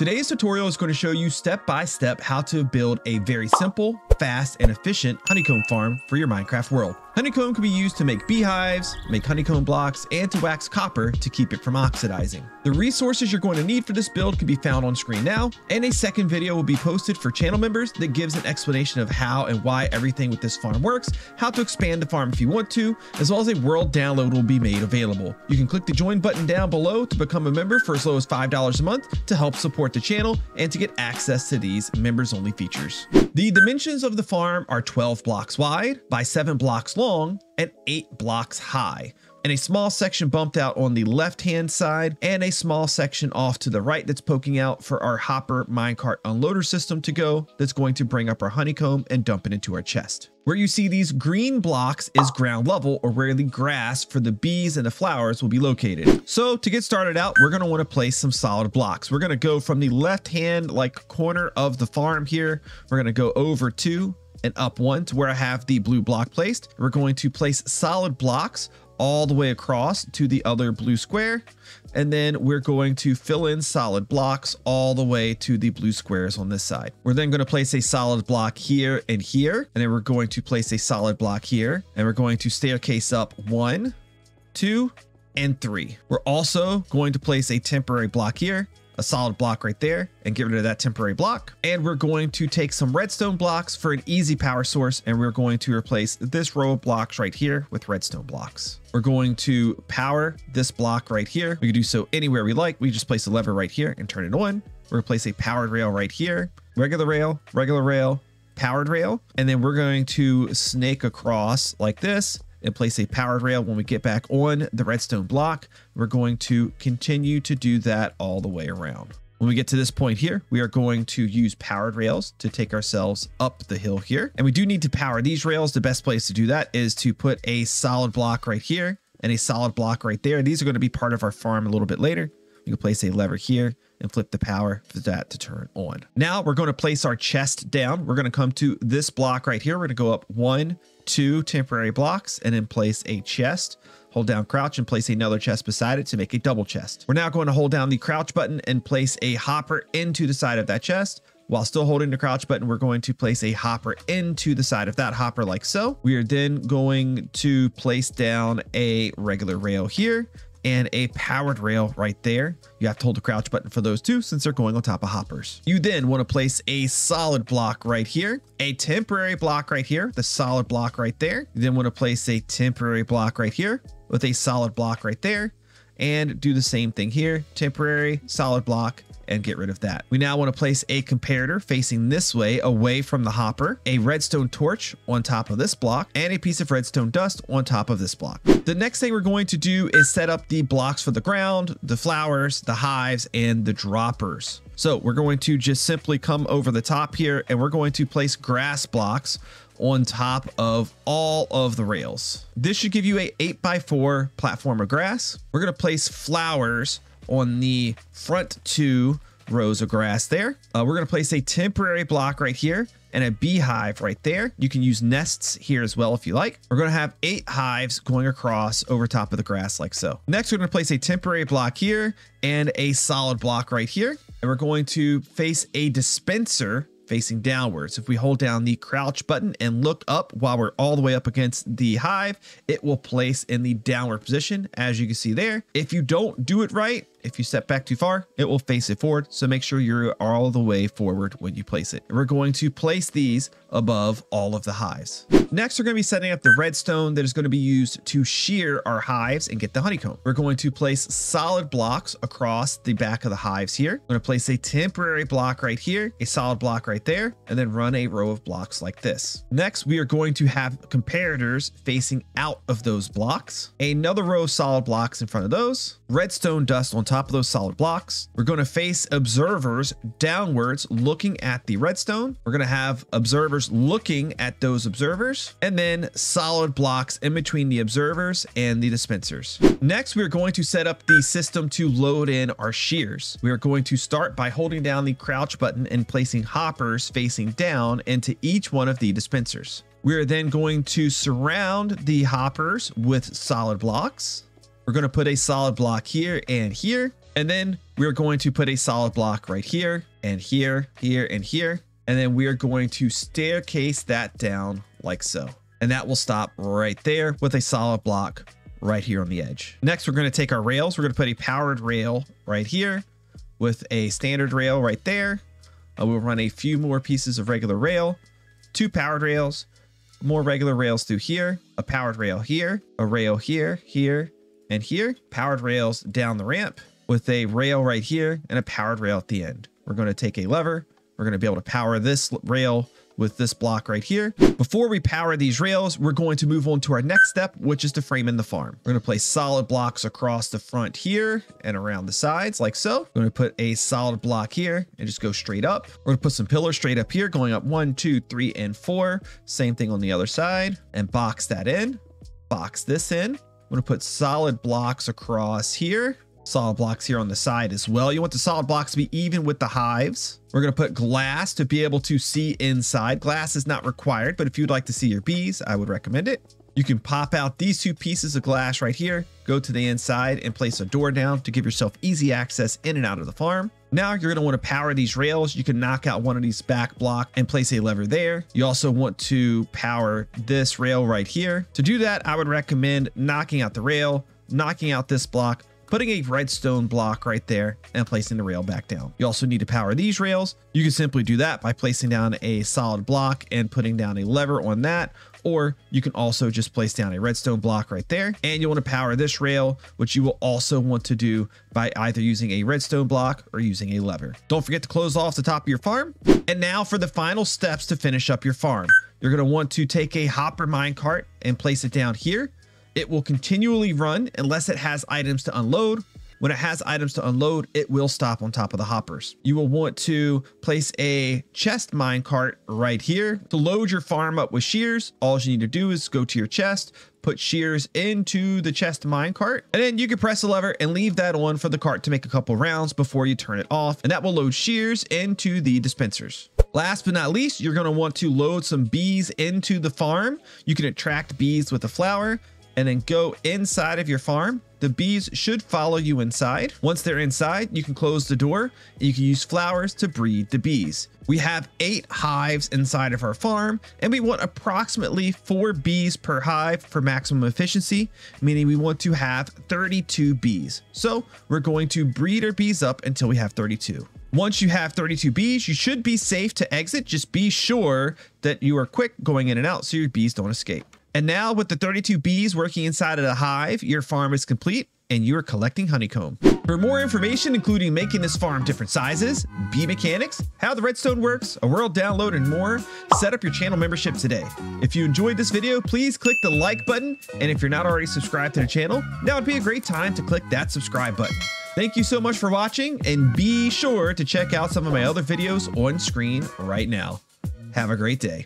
Today's tutorial is going to show you step by step how to build a very simple, fast, and efficient honeycomb farm for your Minecraft world. Honeycomb can be used to make beehives, make honeycomb blocks, and to wax copper to keep it from oxidizing. The resources you're going to need for this build can be found on screen now, and a second video will be posted for channel members that gives an explanation of how and why everything with this farm works, how to expand the farm if you want to, as well as a world download will be made available. You can click the join button down below to become a member for as low as $5 a month to help support the channel and to get access to these members only features. The dimensions of the farm are 12 blocks wide by 7 blocks long and 8 blocks high, and a small section bumped out on the left hand side and a small section off to the right that's poking out for our hopper minecart unloader system to go, that's going to bring up our honeycomb and dump it into our chest. Where you see these green blocks is ground level, or where the grass for the bees and the flowers will be located. So to get started out, we're going to want to place some solid blocks. We're going to go from the left hand corner of the farm here. We're going to go over 2 and up 1 to where I have the blue block placed. We're going to place solid blocks all the way across to the other blue square, and then we're going to fill in solid blocks all the way to the blue squares on this side. We're then going to place a solid block here and here, and then we're going to place a solid block here, and we're going to staircase up 1, 2, and 3. We're also going to place a temporary block here, a solid block right there, and get rid of that temporary block. And we're going to take some redstone blocks for an easy power source, and we're going to replace this row of blocks right here with redstone blocks. We're going to power this block right here. We can do so anywhere we like. We just place a lever right here and turn it on. We're going to place a powered rail right here, regular rail, powered rail, and then we're going to snake across like this and place a powered rail. When we get back on the redstone block, we're going to continue to do that all the way around. When we get to this point here, we are going to use powered rails to take ourselves up the hill here. And we do need to power these rails. The best place to do that is to put a solid block right here and a solid block right there. These are going to be part of our farm a little bit later. You can place a lever here and flip the power for that to turn on. Now we're going to place our chest down. We're going to come to this block right here. We're going to go up 1, 2 temporary blocks and then place a chest. Hold down crouch and place another chest beside it to make a double chest. We're now going to hold down the crouch button and place a hopper into the side of that chest. While still holding the crouch button, we're going to place a hopper into the side of that hopper like so. We are then going to place down a regular rail here and a powered rail right there. You have to hold the crouch button for those two since they're going on top of hoppers. You then want to place a solid block right here, a temporary block right here, the solid block right there. You then want to place a temporary block right here with a solid block right there, and do the same thing here, temporary solid block, and get rid of that. We now want to place a comparator facing this way away from the hopper, a redstone torch on top of this block, and a piece of redstone dust on top of this block. The next thing we're going to do is set up the blocks for the ground, the flowers, the hives, and the droppers. So we're going to just simply come over the top here, and we're going to place grass blocks on top of all of the rails. This should give you a 8x4 platform of grass. We're going to place flowers on the front 2 rows of grass there. We're going to place a temporary block right here and a beehive right there. You can use nests here as well if you like. We're going to have 8 hives going across over top of the grass like so. Next, we're going to place a temporary block here and a solid block right here. And we're going to face a dispenser facing downwards. If we hold down the crouch button and look up while we're all the way up against the hive, it will place in the downward position, as you can see there. If you don't do it right, if you step back too far, it will face it forward. So make sure you're all the way forward when you place it. And we're going to place these above all of the hives. Next, we're going to be setting up the redstone that is going to be used to shear our hives and get the honeycomb. We're going to place solid blocks across the back of the hives here. I'm going to place a temporary block right here, a solid block right there, and then run a row of blocks like this. Next, we are going to have comparators facing out of those blocks, another row of solid blocks in front of those, redstone dust on top of those solid blocks. We're going to face observers downwards looking at the redstone. We're going to have observers looking at those observers, and then solid blocks in between the observers and the dispensers. Next, we're going to set up the system to load in our shears. We are going to start by holding down the crouch button and placing hoppers facing down into each one of the dispensers. We are then going to surround the hoppers with solid blocks. We're going to put a solid block here and here. And then we're going to put a solid block right here and here, here, and here. And then we're going to staircase that down like so. And that will stop right there with a solid block right here on the edge. Next, we're going to take our rails. We're going to put a powered rail right here with a standard rail right there. We'll run a few more pieces of regular rail, 2 powered rails, more regular rails through here, a powered rail here, a rail here, here, and here. Powered rails down the ramp with a rail right here and a powered rail at the end. We're going to take a lever. We're going to be able to power this rail with this block right here. Before we power these rails, we're going to move on to our next step, which is to frame in the farm. We're going to place solid blocks across the front here and around the sides like so. We're going to put a solid block here and just go straight up. We're going to put some pillars straight up here going up 1, 2, 3, and 4. Same thing on the other side and box that in. Box this in. I'm going to put solid blocks across here. Solid blocks here on the side as well. You want the solid blocks to be even with the hives. We're going to put glass to be able to see inside. Glass is not required, but if you'd like to see your bees, I would recommend it. You can pop out these 2 pieces of glass right here, go to the inside and place a door down to give yourself easy access in and out of the farm. Now you're going to want to power these rails. You can knock out one of these back block and place a lever there. You also want to power this rail right here. To do that, I would recommend knocking out the rail, knocking out this block, putting a redstone block right there and placing the rail back down. You also need to power these rails. You can simply do that by placing down a solid block and putting down a lever on that, or you can also just place down a redstone block right there. And you want to power this rail, which you will also want to do by either using a redstone block or using a lever. Don't forget to close off the top of your farm. And now for the final steps to finish up your farm. You're going to want to take a hopper minecart and place it down here. It will continually run unless it has items to unload. When it has items to unload, it will stop on top of the hoppers. You will want to place a chest minecart right here. To load your farm up with shears, all you need to do is go to your chest, put shears into the chest minecart, and then you can press a lever and leave that on for the cart to make a couple rounds before you turn it off, and that will load shears into the dispensers. Last but not least, you're going to want to load some bees into the farm. You can attract bees with a flower and then go inside of your farm. The bees should follow you inside. Once they're inside, you can close the door and you can use flowers to breed the bees. We have 8 hives inside of our farm, and we want approximately 4 bees per hive for maximum efficiency, meaning we want to have 32 bees. So we're going to breed our bees up until we have 32. Once you have 32 bees, you should be safe to exit. Just be sure that you are quick going in and out so your bees don't escape. And now with the 32 bees working inside of the hive, your farm is complete and you are collecting honeycomb. For more information, including making this farm different sizes, bee mechanics, how the redstone works, a world download, and more, set up your channel membership today. If you enjoyed this video, please click the like button. And if you're not already subscribed to the channel, now would be a great time to click that subscribe button. Thank you so much for watching, and be sure to check out some of my other videos on screen right now. Have a great day.